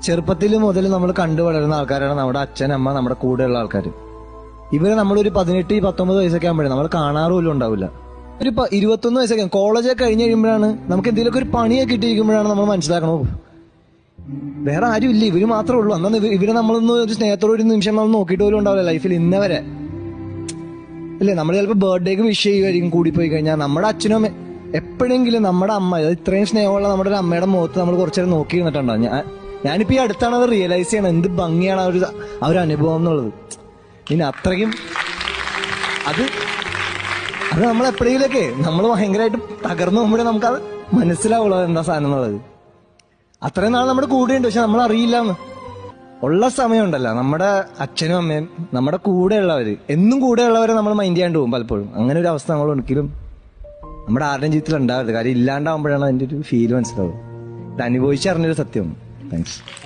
ചെറുപ്പത്തിൽ മുതൽ നമ്മൾ കണ്ടു വളരുന്ന ആൾക്കാരാണ് നമ്മുടെ അച്ഛൻ, അമ്മ, നമ്മുടെ കൂടെയുള്ള ആൾക്കാർ. ഇവരെ നമ്മളൊരു 18-19 വയസ്സൊക്കെ ആകുമ്പോഴേ നമ്മൾ കാണാറ് പോലും ഉണ്ടാവില്ല. ഒരു 21 വയസ്സൊക്കെ കോളേജൊക്കെ കഴിഞ്ഞ് കഴിയുമ്പോഴാണ് നമുക്ക് എന്തെങ്കിലുമൊക്കെ ഒരു പണിയൊക്കെ കിട്ടിയിരിക്കുമ്പോഴാണ് നമ്മൾ മനസ്സിലാക്കണോ വേറെ ആരും ഇല്ല, ഇവര് മാത്രമേ ഉള്ളൂ. അന്നാ ഇവരെ നമ്മളൊന്ന് ഒരു സ്നേഹത്തോടെ ഒരു നിമിഷം നമ്മൾ നോക്കിയിട്ട് പോലും ഉണ്ടാവില്ല ലൈഫിൽ ഇന്നവരെ. അല്ലേ, നമ്മൾ ചിലപ്പോൾ ബർത്ത്ഡേക്ക് വിഷ് ചെയ്യുമായിരിക്കും കൂടിപ്പോയി കഴിഞ്ഞാൽ. നമ്മുടെ അച്ഛനും അമ്മ എപ്പോഴെങ്കിലും നമ്മുടെ അമ്മ, ഇത്രയും സ്നേഹമുള്ള നമ്മുടെ ഒരു അമ്മയുടെ മുഖത്ത് നമ്മൾ കുറച്ചേരം നോക്കി നിന്നിട്ടുണ്ടോ? ഞാനിപ്പോ ഈ അടുത്താണ് അത് റിയലൈസ് ചെയ്യണം, എന്ത് ഭംഗിയാണ് ആ ഒരു അനുഭവം എന്നുള്ളത്. പിന്നെ അത്രയ്ക്കും അത് നമ്മൾ എപ്പോഴെങ്കിലൊക്കെ നമ്മൾ ഭയങ്കരമായിട്ട് തകർന്നു പോകുമ്പോഴേ നമുക്കത് മനസ്സിലാവുള്ളൂ എന്താ സാധനം എന്നുള്ളത്. അത്രയും നാൾ നമ്മുടെ കൂടെയുണ്ട്, പക്ഷെ നമ്മൾ അറിയില്ലാന്ന്. ഉള്ള സമയമുണ്ടല്ലോ നമ്മുടെ അച്ഛനും അമ്മയും നമ്മുടെ കൂടെയുള്ളവര്, എന്നും കൂടെയുള്ളവരെ നമ്മൾ മൈൻഡ് ചെയ്യാണ്ട് പോകും പലപ്പോഴും. അങ്ങനെ ഒരു അവസ്ഥ നമ്മൾ ഒരിക്കലും നമ്മുടെ ആരുടെയും ജീവിതത്തിൽ ഉണ്ടാവരുത്. കാര്യം ഇല്ലാണ്ടാവുമ്പോഴാണ് അതിന്റെ ഒരു ഫീൽ മനസ്സിലാവുക. ഇത് അനുഭവിച്ചറിഞ്ഞൊരു സത്യമാണ്. താങ്ക്സ്.